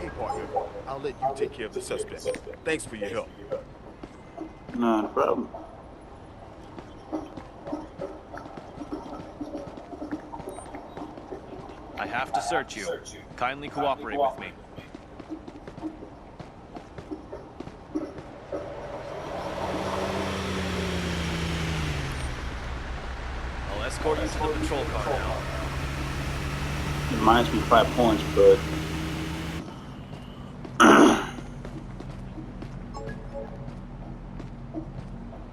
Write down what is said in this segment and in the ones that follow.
Okay, partner. I'll let you take care of the suspect. Thanks for your help. Not a problem. I have to search you. Kindly cooperate with me. I'll escort you to the patrol car now. It minus me 5 points, but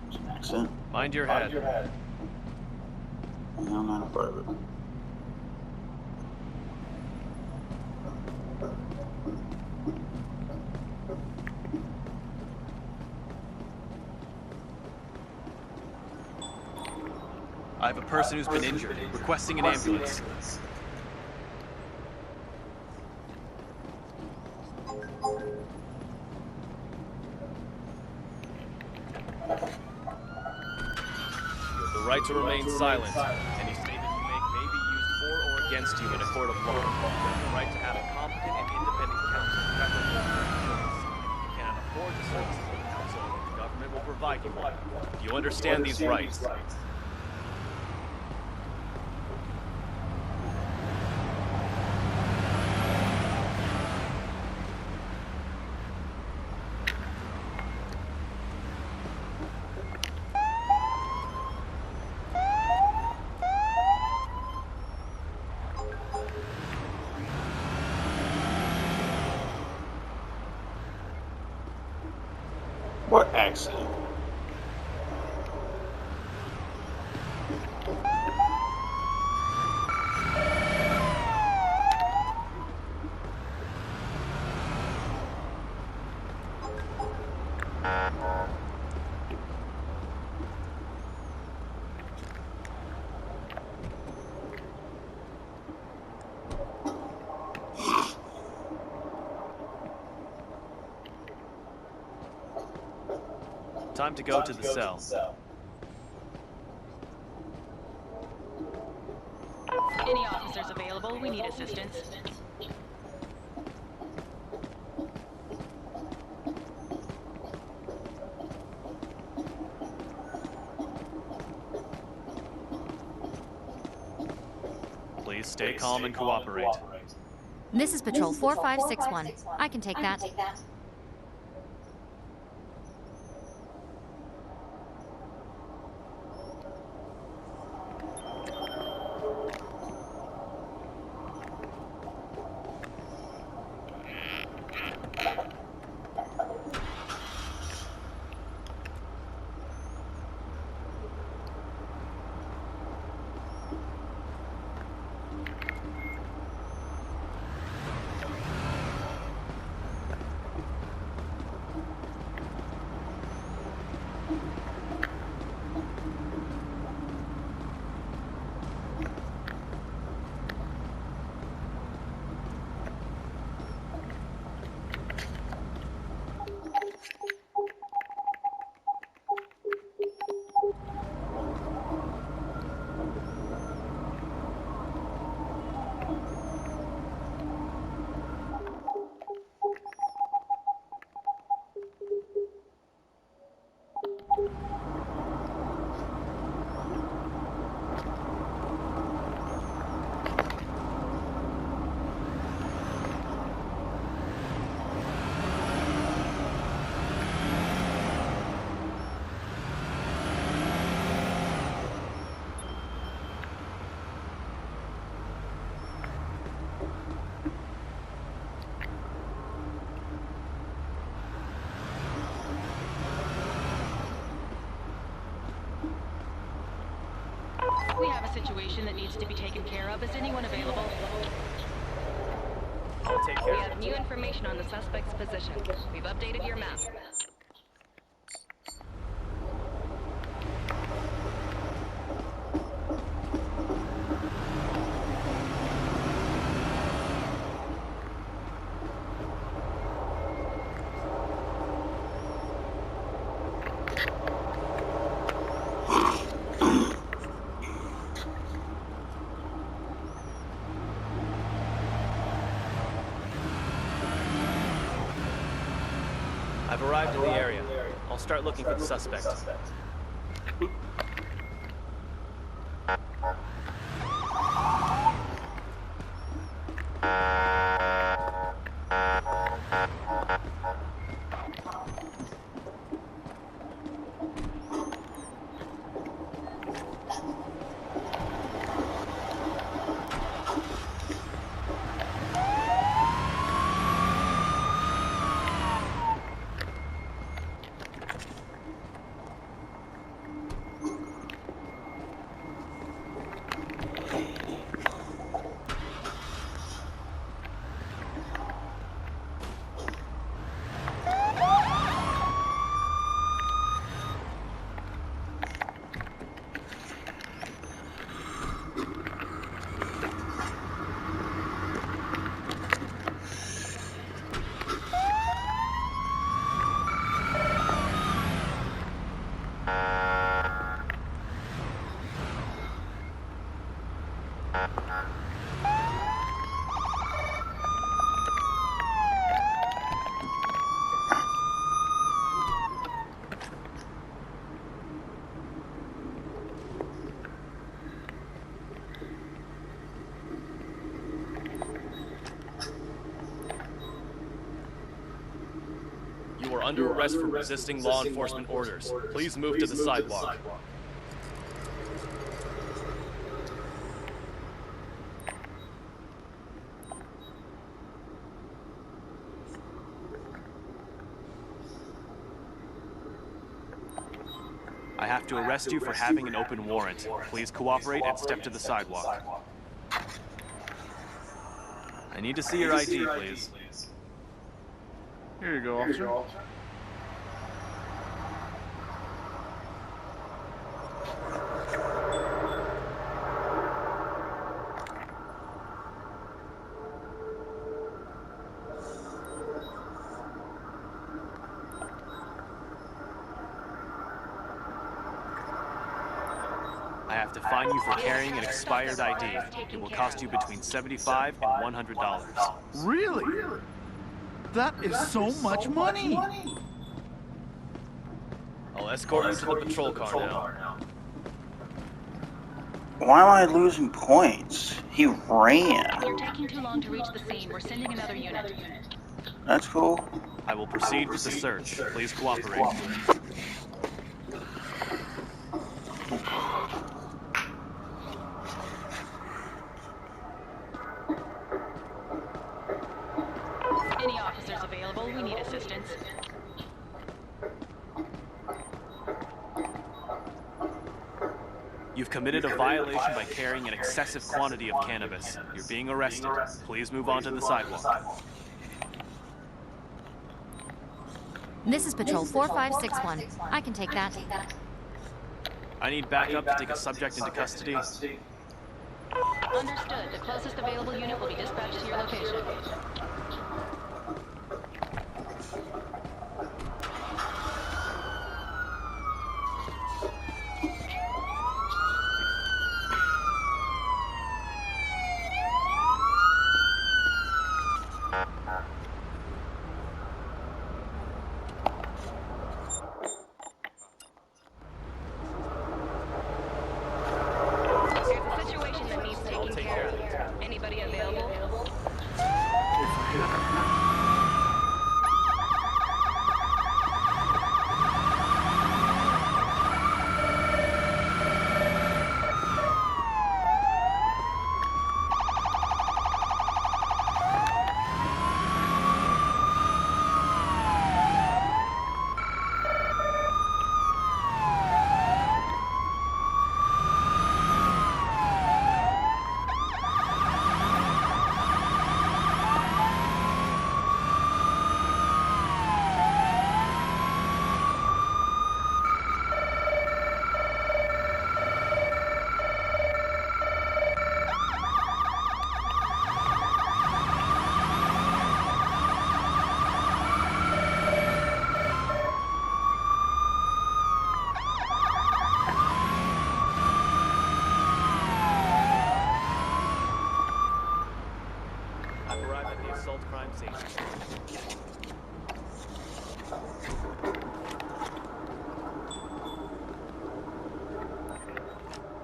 it's an accent. Mind your head. No, I'm not a part of it. I have a person who's been injured, requesting an ambulance. You have the right to remain silent. Any statement you make may be used for or against you in a court of law. You have the right to have a competent and independent counsel, preferably of your choice. If you cannot afford the services of a counsel, the government will provide you one. Do you understand these rights? What accent? Time to go to the cell. Any officers available? We need assistance. Please stay calm and cooperate. This is Patrol 4561. I can take that. We have a situation that needs to be taken care of. Is anyone available? I'll take care We of it. have new information on the suspect's position. We've updated your map. I've arrived in the area. I'll start looking for the suspect. You are under arrest for resisting law enforcement orders. Please move to the sidewalk. I have to arrest you for having an open warrant. Please cooperate and step to the sidewalk. I need to see your ID, please. Here you go, officer. I have to fine you for carrying an expired ID. It will cost you between $75 and $100. Really? That is so much money. I'll escort you to the patrol car now. Why am I losing points? He ran. You're taking too long to reach the scene. We're sending another unit. That's cool. I will proceed with the search. Please cooperate. Any officers available? We need assistance. You've committed a violation by carrying an excessive quantity of cannabis. You're being arrested. Please move on to the sidewalk. This is Patrol 4561. I can take that. I need backup to take a subject into custody. Understood. The closest available unit will be dispatched to your location. There's a situation that needs taking care of. Anybody available? I've arrived at the assault crime scene.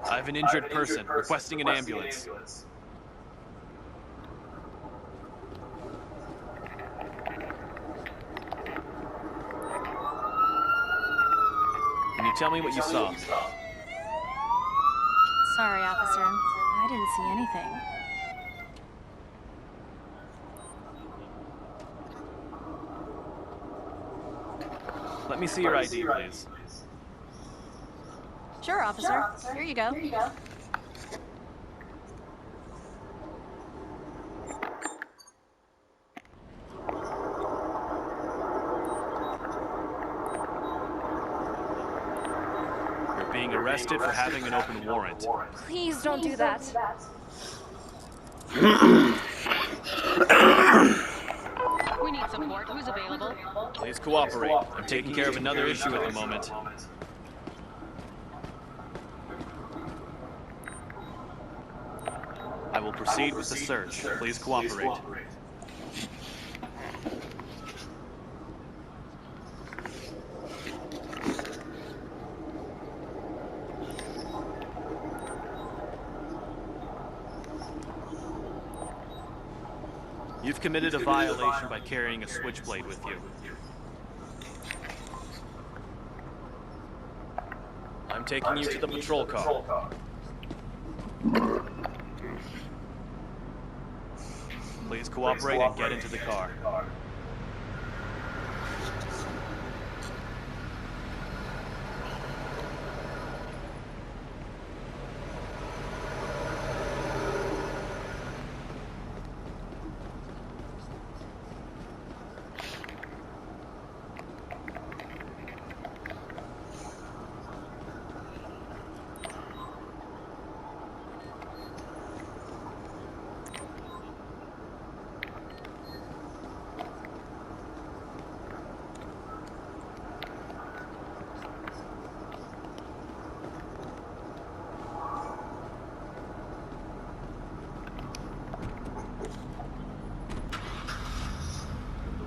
I have an injured person requesting an ambulance. Can you tell me what you saw? Sorry, officer. I didn't see anything. Let me see your ID, please. Sure, officer. Here you go. You're being arrested for having an open warrant. Please don't do that. We need support. Who's available? Please cooperate. I'm taking care of another issue at the moment. I will proceed with the search. Please cooperate. You've committed a violation by carrying a switchblade with you. I'm taking you to the patrol car. Please cooperate and get into the car.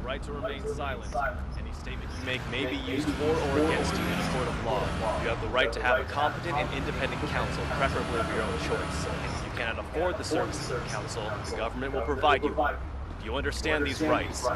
Right to remain silent. Any statement you make may be used for or against you in a court of law. You have the right to have a competent and independent counsel, preferably of your own choice. And if you cannot afford the services of counsel, the government will provide you. Do you understand these rights?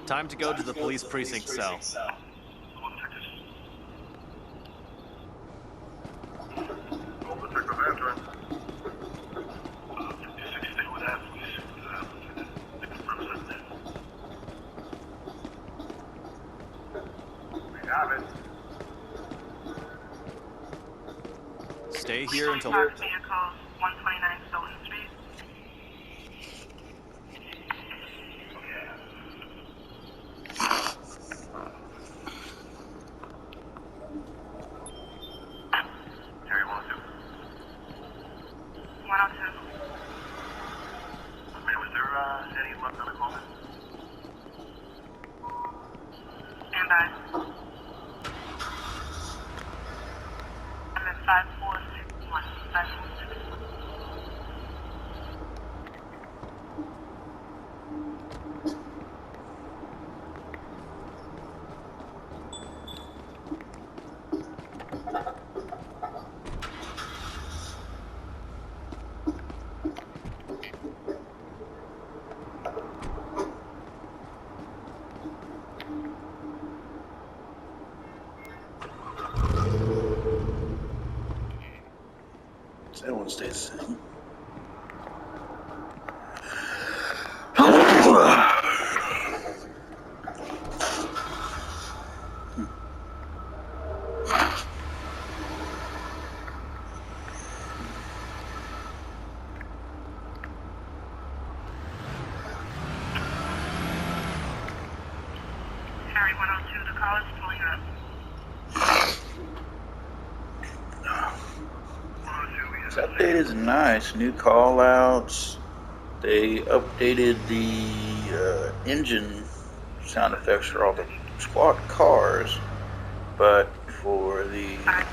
Time to go to the police precinct cell. Stay here until... Vehicles, 129 Stoughton Street. Terry 102. 102. Man, was there any luck on the call? Stand by. I'm at 5461. 546. That one stays the same. Harry 102, the call is pulling up. This update is nice. New callouts. They updated the engine sound effects for all the squad cars, but for the Sorry,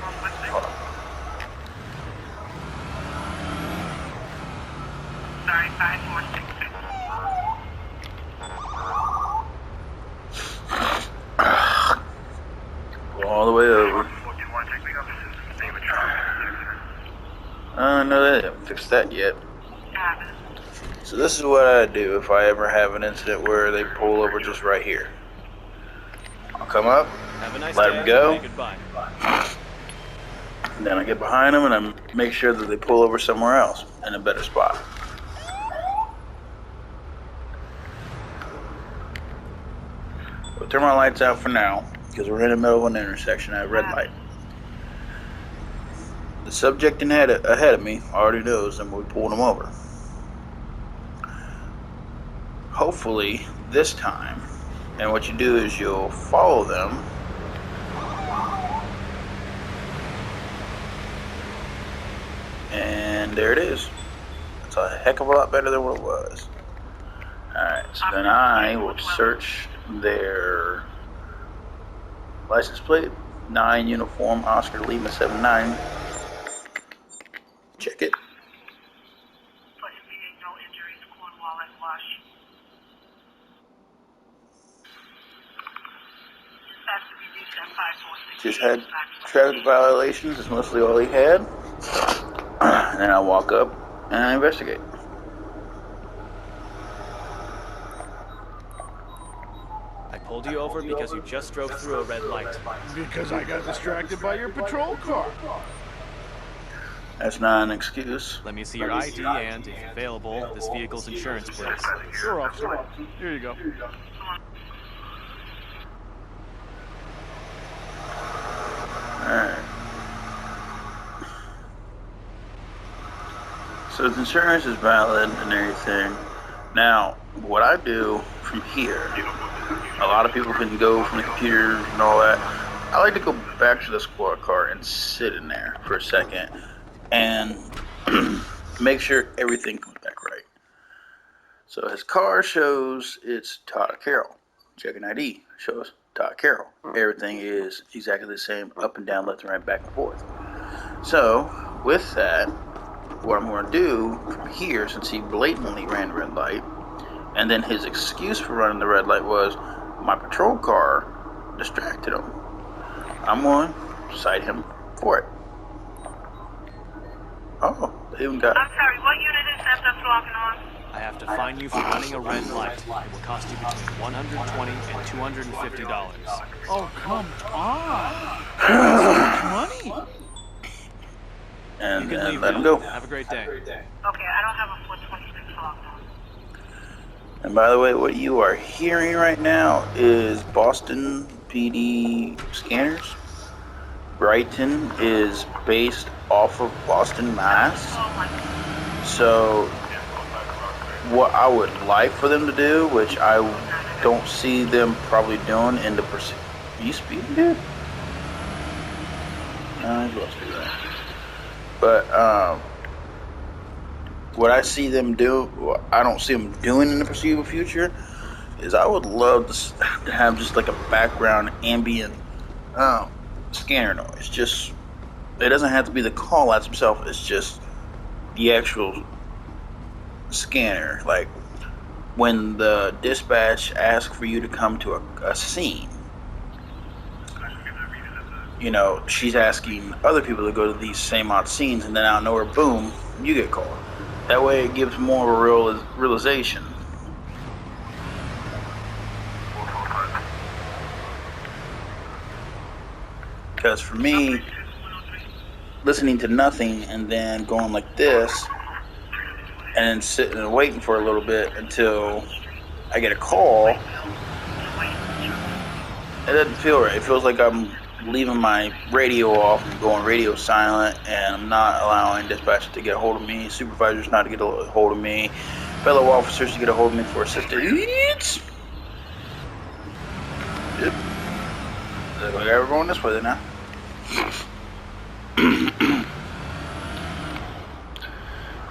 5466. all the way over. No, they haven't fixed that yet. So this is what I do if I ever have an incident where they pull over just right here. I'll come up, Have a nice let day. them go, Say goodbye. and then I get behind them and I make sure that they pull over somewhere else in a better spot. We'll turn my lights out for now because we're in the middle of an intersection at a red light. The subject ahead of me already knows, and we pulled him over. Hopefully this time, and what you do is you'll follow them and there it is. It's a heck of a lot better than what it was. Alright, so then I will search their license plate, 9 Uniform Oscar Lima 79. Check it. No injuries, Cornwall and Wash. Just had traffic violations. That's mostly all he had. And then I walk up and I investigate. I pulled you over because you just drove through a red light. Because I got distracted by your patrol car. That's not an excuse. Let me see your ID and, if available, this vehicle's insurance, please. Sure, officer. Here you go. Alright. So the insurance is valid and everything. Now, what I do from here, a lot of people can go from the computer and all that. I like to go back to the squad car and sit in there for a second and make sure everything comes back right. So his car shows it's Todd Carroll. Checking ID shows Todd Carroll. Everything is exactly the same, up and down, left and right, back and forth. So with that, what I'm going to do from here, since he blatantly ran red light, and then his excuse for running the red light was my patrol car distracted him, I'm going to cite him for it. Oh, they even got... I'm sorry, what unit is that that's logging on? I have to fine you for running a red light. It will cost you between $120 and $250. Oh, come on. That's money. And You can then leave let now. him go. Have a great day. Okay, I don't have a 426 logged on. And by the way, what you are hearing right now is Boston PD scanners. Brighton is based off of Boston, Mass. Oh my God. So what I would like for them to do, which I don't see them probably doing in the pursuit. Are you speeding, dude? No, I lost you that. But what I see them do, what I don't see them doing in the foreseeable future, is I would love to have just like a background ambient scanner noise. Just, it doesn't have to be the callouts themselves. It's just the actual scanner. Like when the dispatch asks for you to come to a scene, you know, she's asking other people to go to these same odd scenes, and then out of nowhere, boom, you get called. That way it gives more of a realization. Because for me, listening to nothing and then going like this, and then sitting and waiting for a little bit until I get a call, it doesn't feel right. It feels like I'm leaving my radio off and going radio silent, and I'm not allowing dispatch to get a hold of me, supervisors not to get a hold of me, fellow officers to get a hold of me for assistance. Yep. Looks like we're going this way then now.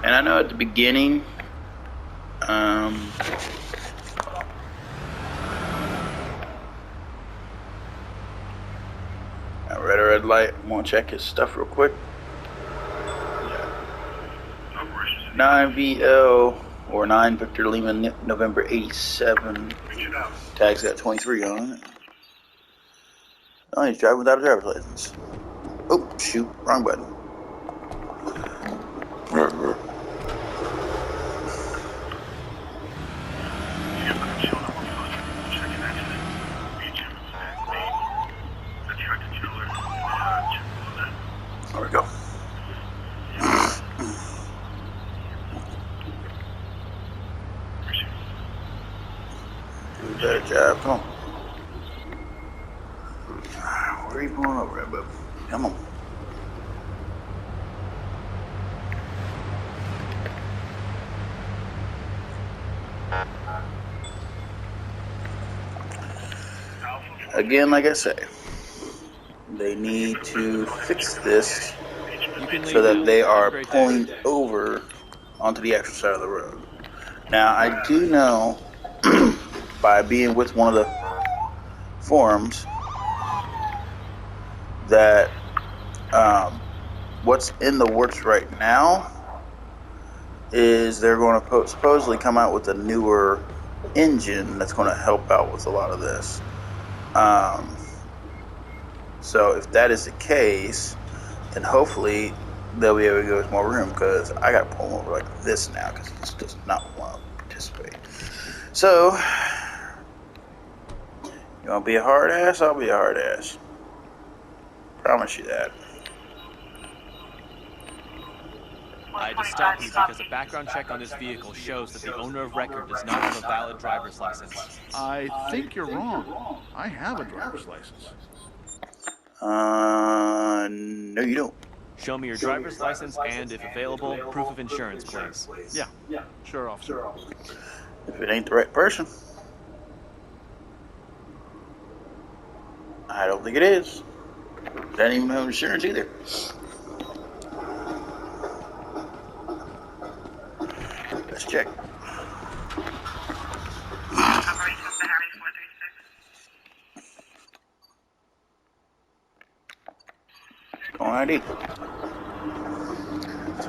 And I know at the beginning, I read a red light. I'm gonna check his stuff real quick. 9VL or 9 Victor Lima November 87. Tags got 23 on it. Oh, he's driving without a driver's license. Oh, shoot, wrong button. There we go. Do a better job. Come on. Where are you going over at, bub? Come on. Again, like I say, they need to fix this so that they are pulling over onto the actual side of the road. Now, I do know by being with one of the forums that what's in the works right now is they're going to supposedly come out with a newer engine that's going to help out with a lot of this. So if that is the case, then hopefully they'll be able to give us more room, because I got to pull him over like this now because he just does not want to participate. So, you want to be a hard ass? I'll be a hard ass. Promise you that. I had to stop you because a background check on this vehicle shows that the owner of record does not have a valid driver's license. I think you're wrong. I have a driver's license. No, you don't. Show me your driver's license and, if available, proof of insurance, please. Yeah, sure, officer. If it ain't the right person. I don't think it is. Doesn't even have insurance either. Let's check. Operation Maverick 436. On ID.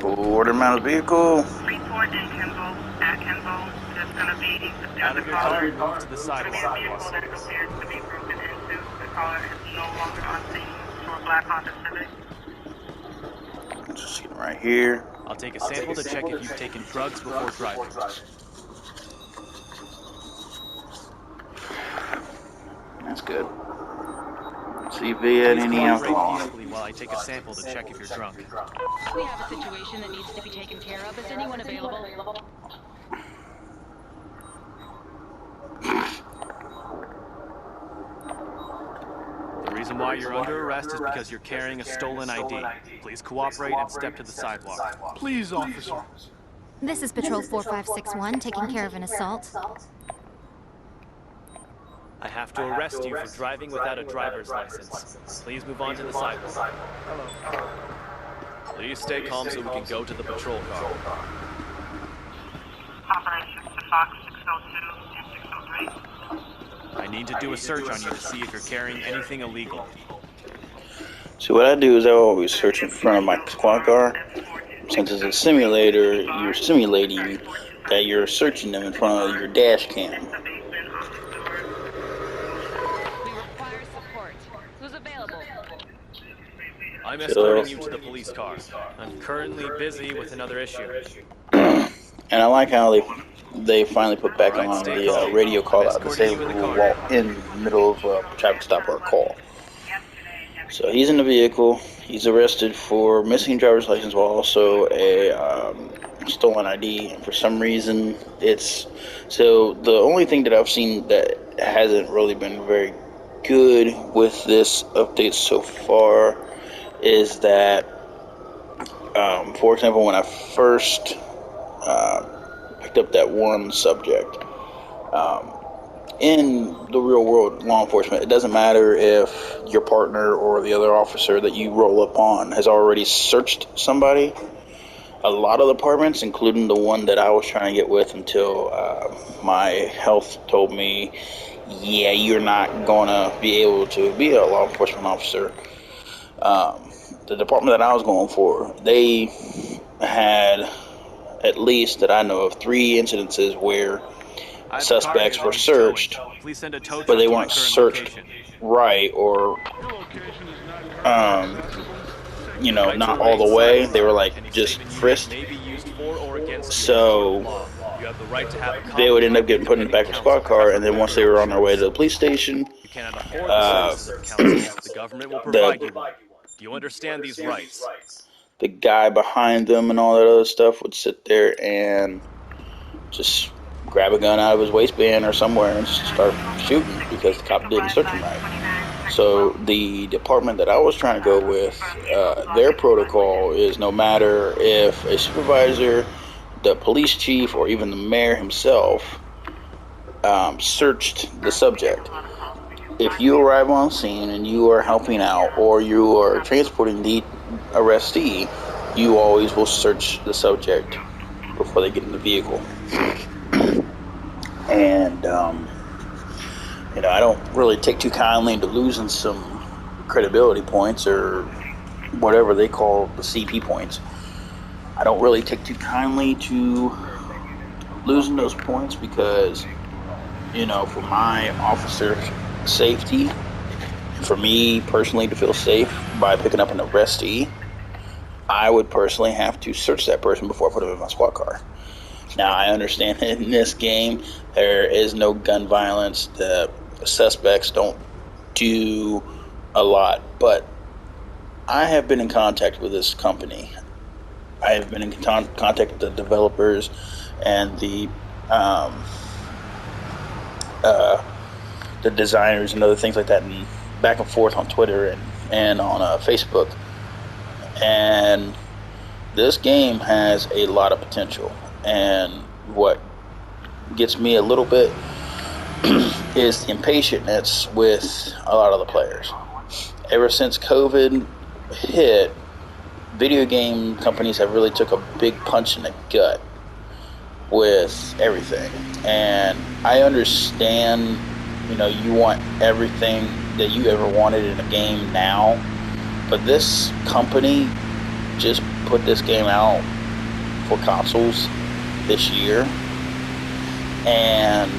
Toward the amount of vehicle. Report in Kimball, at Kimball. There's going to be Out of your car and move to the a sidewalk. vehicle that appears to be broken into. The caller is no longer on scene for a black Honda Civic. Just get right here. I'll take a sample to check if you've taken drugs before driving. That's good. See if they had any Cooperate alcohol. peacefully while I take a sample to check if you're drunk. We have a situation that needs to be taken care of. Is anyone available? The reason why you're under arrest is because you're carrying a stolen ID. Please cooperate and step to the sidewalk. Please, officer. This is Patrol 4561 taking care of an assault. I have to arrest you for driving without a driver's license. Please move on to the sidewalk. Please stay calm so we can go to the patrol car. Operation to Fox 602 and 603. I need to do a search on you to see if you're carrying anything illegal. So what I do is I always search in front of my squad car. Since it's a simulator, you're simulating that you're searching them in front of your dash cam. We require support. Who's available? I'm escorting you to the police car. I'm currently busy with another issue. And I like how they finally put back on the radio call out to say while in the middle of a traffic stop or a call. So he's in the vehicle. He's arrested for missing driver's license while also a stolen ID. And for some reason, so the only thing that I've seen that hasn't really been very good with this update so far is that, for example, when I first picked up that one subject, in the real world law enforcement, it doesn't matter if your partner or the other officer that you roll up on has already searched somebody. A lot of departments, including the one that I was trying to get with until my health told me, yeah, you're not going to be able to be a law enforcement officer. The department that I was going for, they had, at least that I know of, 3 incidences where suspects were searched, but they weren't searched right, or not all the way. They were like just frisked. So they would end up getting put in the back of the squad car, and then once they were on their way to the police station, the government will provide you. Do you understand these rights? The guy behind them and all that other stuff would sit there and just grab a gun out of his waistband or somewhere and start shooting because the cop didn't search him right. So the department that I was trying to go with, their protocol is no matter if a supervisor, the police chief, or even the mayor himself searched the subject. If you arrive on scene and you are helping out or you are transporting the arrestee, you always will search the subject before they get in the vehicle. And, I don't really take too kindly to losing some credibility points or whatever they call the CP points. I don't really take too kindly to losing those points because, for my officer safety, for me personally to feel safe by picking up an arrestee, I would personally have to search that person before I put him in my squad car. Now, I understand that in this game, there is no gun violence. The suspects don't do a lot. But I have been in contact with this company I have been in contact with the developers and the designers and other things like that, and back and forth on Twitter and on Facebook. And this game has a lot of potential. And what gets me a little bit is the impatientness with a lot of the players. Ever since COVID hit, video game companies have really took a big punch in the gut with everything. And I understand, you want everything that you ever wanted in a game now, but this company just put this game out for consoles this year, and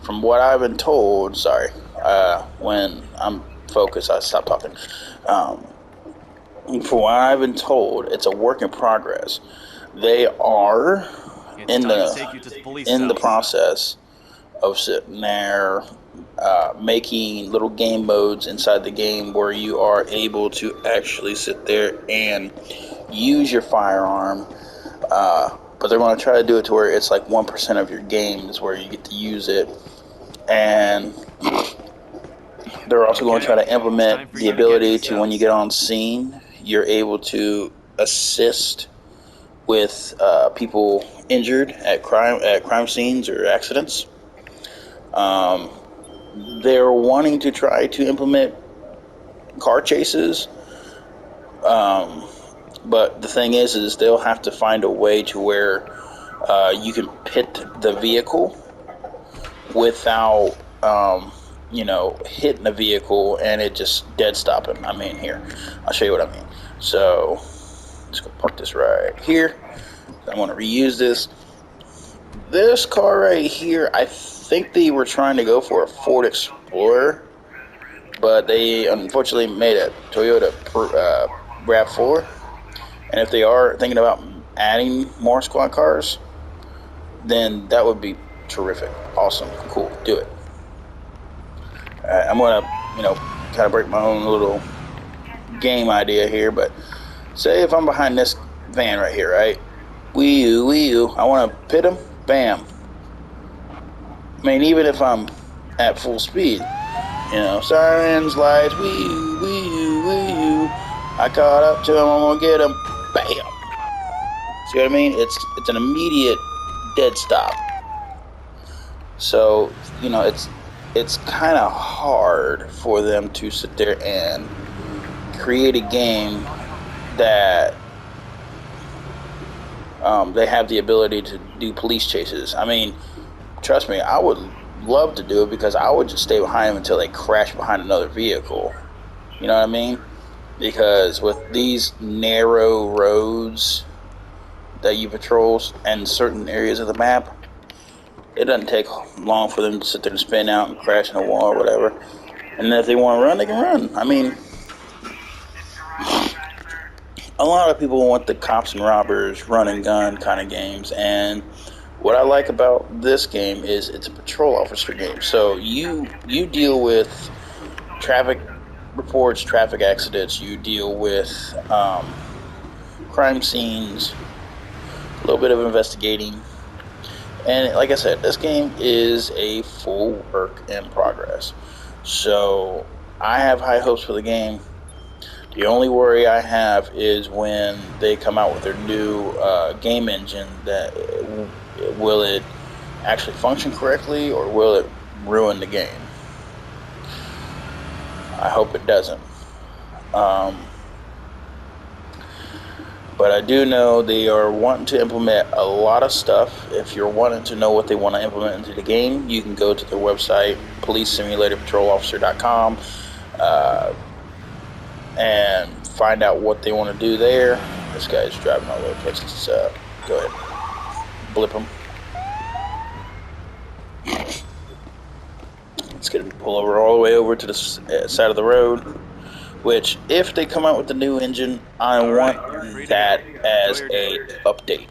from what I've been told, when I'm focused, I stop talking. From what I've been told, it's a work in progress. They are in the process of sitting there making little game modes inside the game where you are able to actually sit there and use your firearm, but they're going to try to do it to where it's like 1% of your game is where you get to use it. And they're also going to try to implement the ability to, when you get on scene, you're able to assist with people injured at crime scenes or accidents. They're wanting to try to implement car chases, but the thing is they'll have to find a way to where you can pit the vehicle without hitting the vehicle and it just dead stopping. I mean, here, I'll show you what I mean. So let's go park this right here. I want to reuse this. This car right here, I think they were trying to go for a Ford Explorer, but they unfortunately made a Toyota RAV4. And if they are thinking about adding more squad cars, then that would be terrific. Awesome. Cool. Do it. I'm going to, kind of break my own little game idea here, but say if I'm behind this van right here, right? Wee you. I want to pit him. Bam. I mean, even if I'm at full speed, sirens, lights, wee you. I caught up to him. I'm going to get him. Bam. See what I mean? It's an immediate dead stop. So, it's kind of hard for them to sit there and create a game that they have the ability to do police chases. I mean, trust me, I would love to do it because I would just stay behind them until they crash behind another vehicle. You know what I mean? Because with these narrow roads that you patrol in certain areas of the map, it doesn't take long for them to sit there and spin out and crash in a wall or whatever. And then if they want to run, they can run. I mean, a lot of people want the cops and robbers, run and gun kind of games. And what I like about this game is it's a patrol officer game. So you deal with traffic reports, traffic accidents. You deal with crime scenes, a little bit of investigating. And like I said, this game is a full work in progress. So I have high hopes for the game. The only worry I have is when they come out with their new game engine, that will it actually function correctly or will it ruin the game? I hope it doesn't. But I do know they are wanting to implement a lot of stuff. If you're wanting to know what they want to implement into the game, you can go to their website, policesimulatorpatrolofficer.com, and find out what they want to do there. This guy's driving all over the place. Let's go ahead, blip him. It's going to pull over all the way over to the side of the road. Which, if they come out with the new engine, I want that as a update.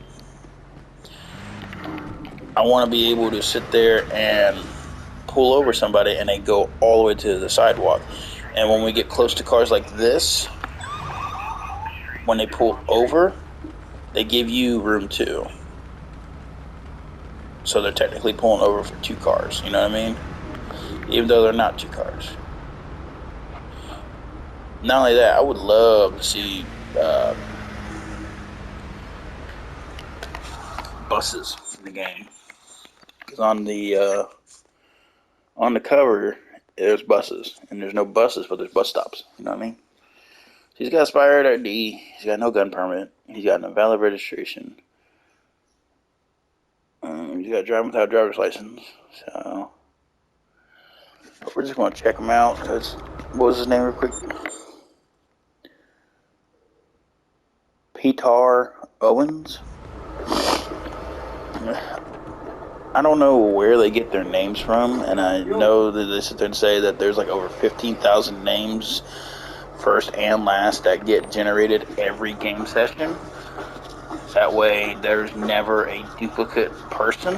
I want to be able to sit there and pull over somebody and they go all the way to the sidewalk. And when we get close to cars like this, when they pull over, they give you room too. So they're technically pulling over for 2 cars, you know what I mean? Even though they're not 2 cars. Not only that, I would love to see buses in the game. Because on the cover, there's buses. And there's no buses, but there's bus stops. You know what I mean? He's got expired ID. He's got no gun permit. He's got an invalid registration. He's got driving without a driver's license. So we're just going to check him out. What was his name real quick? Petar Owens. I don't know where they get their names from, and I know that they sit there and say that there's like over 15,000 names, first and last, that get generated every game session. That way, there's never a duplicate person.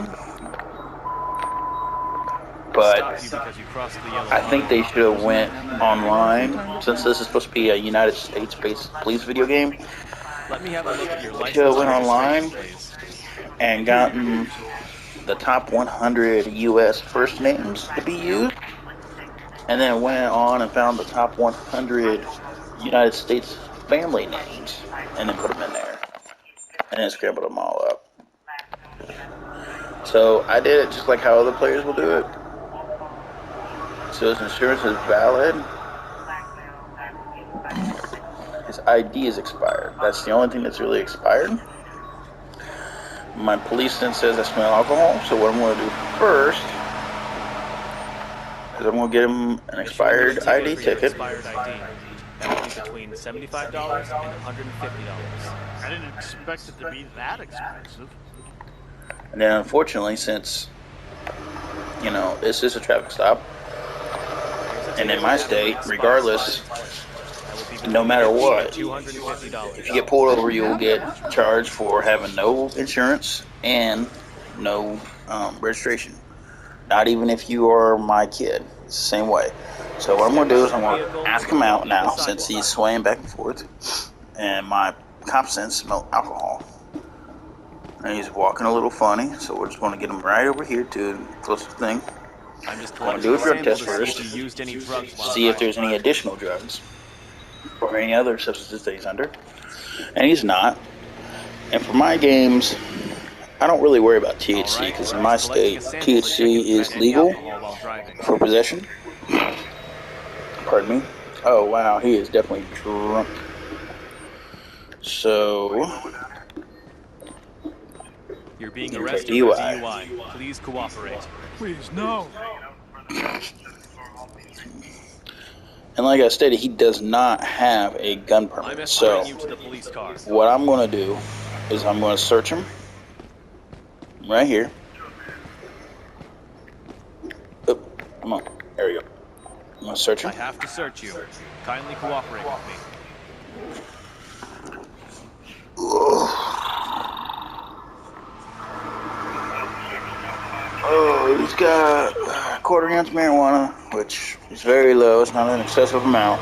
But I think they should have went online, since this is supposed to be a United States-based police video game. Let me have a look at your license. Should have went online please. and gotten the top 100 U.S. first names to be used, and then went on and found the top 100 United States family names, and then put them in there, and then scrambled them all up. So I did it just like how other players will do it. So his insurance is valid. His ID is expired. That's the only thing that's really expired. My police then says I smell alcohol, so what I'm going to do first is I'm going to get him an expired ID ticket. That would be between $75 and $150. I didn't expect it to be that expensive. And then unfortunately, since, you know, this is a traffic stop, and in my state, regardless, no matter what, if you get pulled over, you will get charged for having no insurance and no registration. Not even if you are my kid. It's the same way. So what I'm going to do is I'm going to ask him out now, since he's swaying back and forth, and my cop sense smell alcohol. And he's walking a little funny, so we're just going to get him right over here to the closest thing. I'm just going to do a drug test to first, see if you used any drugs while see if there's any additional drugs or any other substances that he's under. And he's not. And for my games, I don't really worry about THC, because in my state, THC is legal for possession. Pardon me. Oh, wow, he is definitely drunk. So, you're being arrested for DUI. Please cooperate. Please, no. And like I stated, he does not have a gun permit. So, what I'm going to do is I'm going to search him right here. Oh, come on. There we go. I'm going to search him. I have to search you. Kindly cooperate with me. Oh, he's got a quarter-ounce marijuana, which is very low. It's not an excessive amount.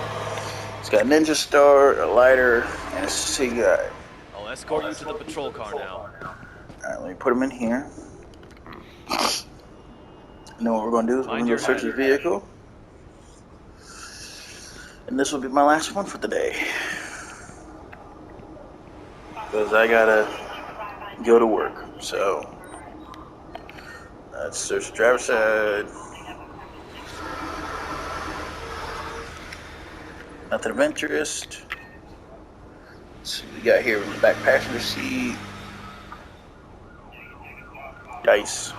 He's got a Ninja Star, a lighter, and a cigarette. I'll escort you to the patrol car now. Alright, let me put him in here. And then what we're going to do is we're going to search his vehicle. And this will be my last one for the day. Because I gotta go to work. So, let's search the driver's side. Nothing of interest. Let's see what we got here in the back passenger seat. Dice.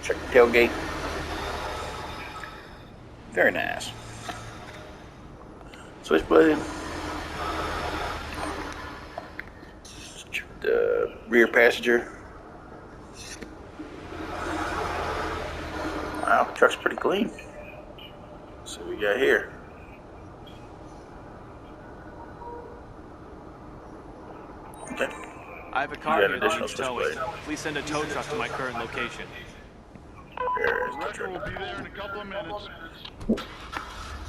Check the tailgate. Very nice. Switchblade. Check the rear passenger. Wow, truck's pretty clean. Let's see what we got here. Okay. I have a You car got here that additional needs towing. display. Please send a tow truck to my current location. There's the Wrecker truck. will be there in a couple of minutes.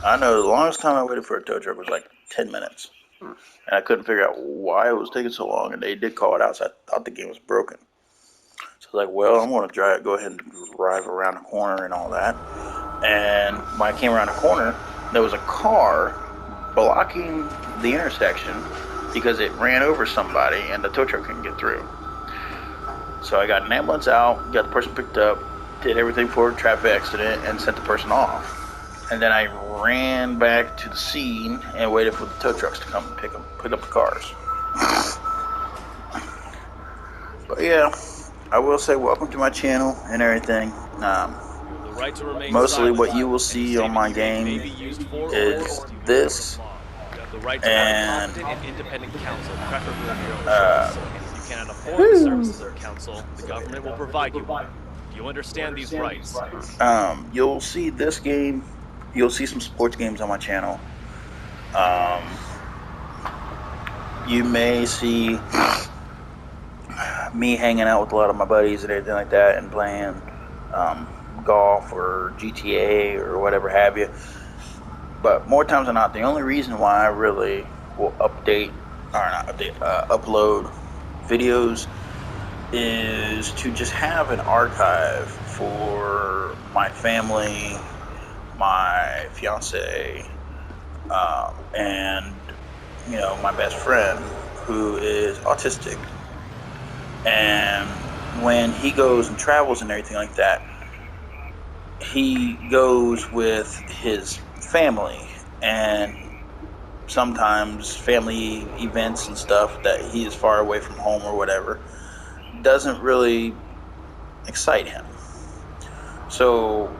I know the longest time I waited for a tow truck was like 10 minutes. And I couldn't figure out why it was taking so long, and they did call it out, so I thought the game was broken. So I was like, well, I'm going to go ahead and drive around the corner and all that. And when I came around the corner, there was a car blocking the intersection because it ran over somebody and the tow truck couldn't get through. So I got an ambulance out, got the person picked up, did everything for a traffic accident, and sent the person off. And then I ran back to the scene and waited for the tow trucks to come and pick up the cars. But yeah, I will say welcome to my channel and everything. The right to remain Mostly silent. what you will Any see on statement my you make may game be used for or is against you in a this, court of law. You have the right to have a competent and independent counsel, preferably your own choice. And if you cannot afford the services of counsel, the government will provide you one. Do you understand these rights? you'll see this game, you'll see some sports games on my channel. You may see me hanging out with a lot of my buddies and everything like that and playing golf or GTA or whatever have you. But more times than not, the only reason why I really will upload videos is to just have an archive for my family, my fiance, and my best friend who is autistic. And when he goes and travels and everything like that, he goes with his family, and sometimes family events and stuff that he is far away from home or whatever doesn't really excite him. So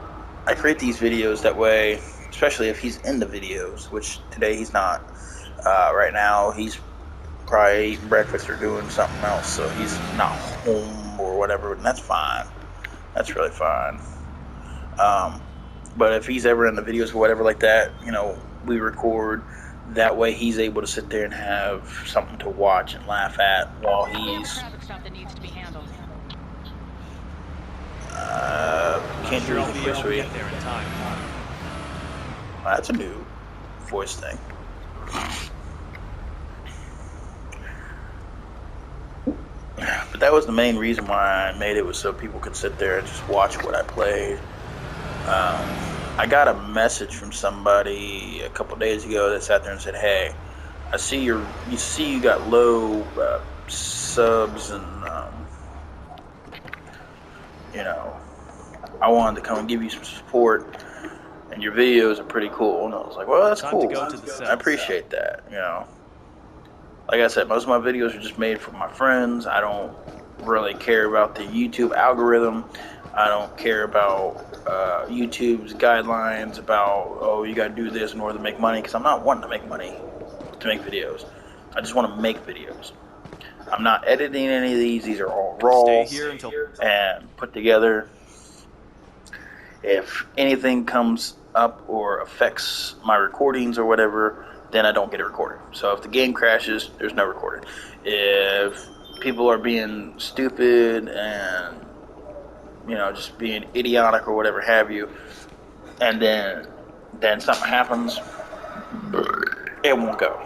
I create these videos that way, especially if he's in the videos, which today he's not. Right now he's probably eating breakfast or doing something else, so he's not home or whatever, and that's fine. That's really fine. But if he's ever in the videos or whatever like that, we record. That way he's able to sit there and have something to watch and laugh at while We have a he's... traffic stop that needs to be handled. Can't do Sure, I'll anything be for able to you. get there in time. That's a new voice thing. But that was the main reason why I made it, was so people could sit there and just watch what I played. I got a message from somebody a couple days ago that sat there and said, "Hey, I see you got low subs, and I wanted to come and give you some support, and your videos are pretty cool." And I was like, "Well, that's Time cool. to go to the I cells. appreciate that." Like I said, most of my videos are just made for my friends. I don't really care about the YouTube algorithm. I don't care about YouTube's guidelines about, oh, you got to do this in order to make money, because I'm not wanting to make money to make videos. I just want to make videos. I'm not editing any of these. These are all raw Stay here until and put together. If anything comes up or affects my recordings or whatever, then I don't get it recorded. So if the game crashes, there's no recording. If people are being stupid and just being idiotic or whatever have you, and then something happens, it won't go.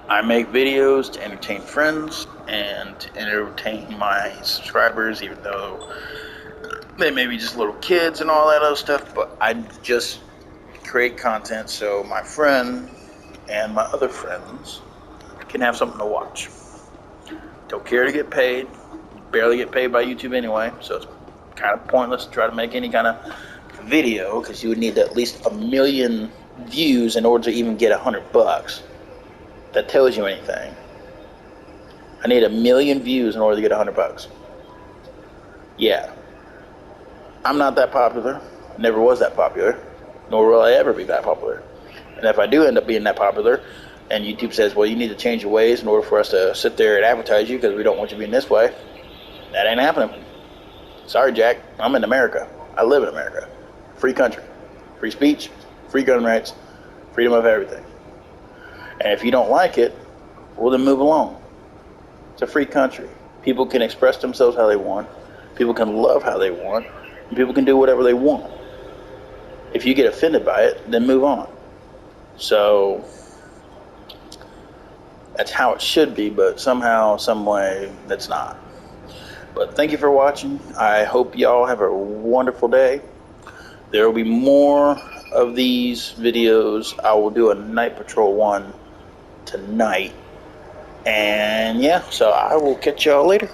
I make videos to entertain friends and to entertain my subscribers, even though they may be just little kids and all that other stuff, but I just create content so my friend and my other friends can have something to watch. Don't care to get paid. Barely get paid by YouTube anyway, so it's kind of pointless to try to make any kind of video, because you would need at least 1 million views in order to even get $100. That tells you anything. I need 1 million views in order to get $100. Yeah. I'm not that popular. Never was that popular. Nor will I ever be that popular. And if I do end up being that popular, and YouTube says, well, you need to change your ways in order for us to sit there and advertise you because we don't want you being this way, that ain't happening. Sorry, Jack. I'm in America. I live in America. Free country. Free speech. Free gun rights. Freedom of everything. And if you don't like it, well, then move along. It's a free country. People can express themselves how they want. People can love how they want. And people can do whatever they want. If you get offended by it, then move on. So that's how it should be, but somehow, some way, that's not. But thank you for watching. I hope y'all have a wonderful day. There will be more of these videos. I will do a Night Patrol one tonight. And yeah, so I will catch y'all later.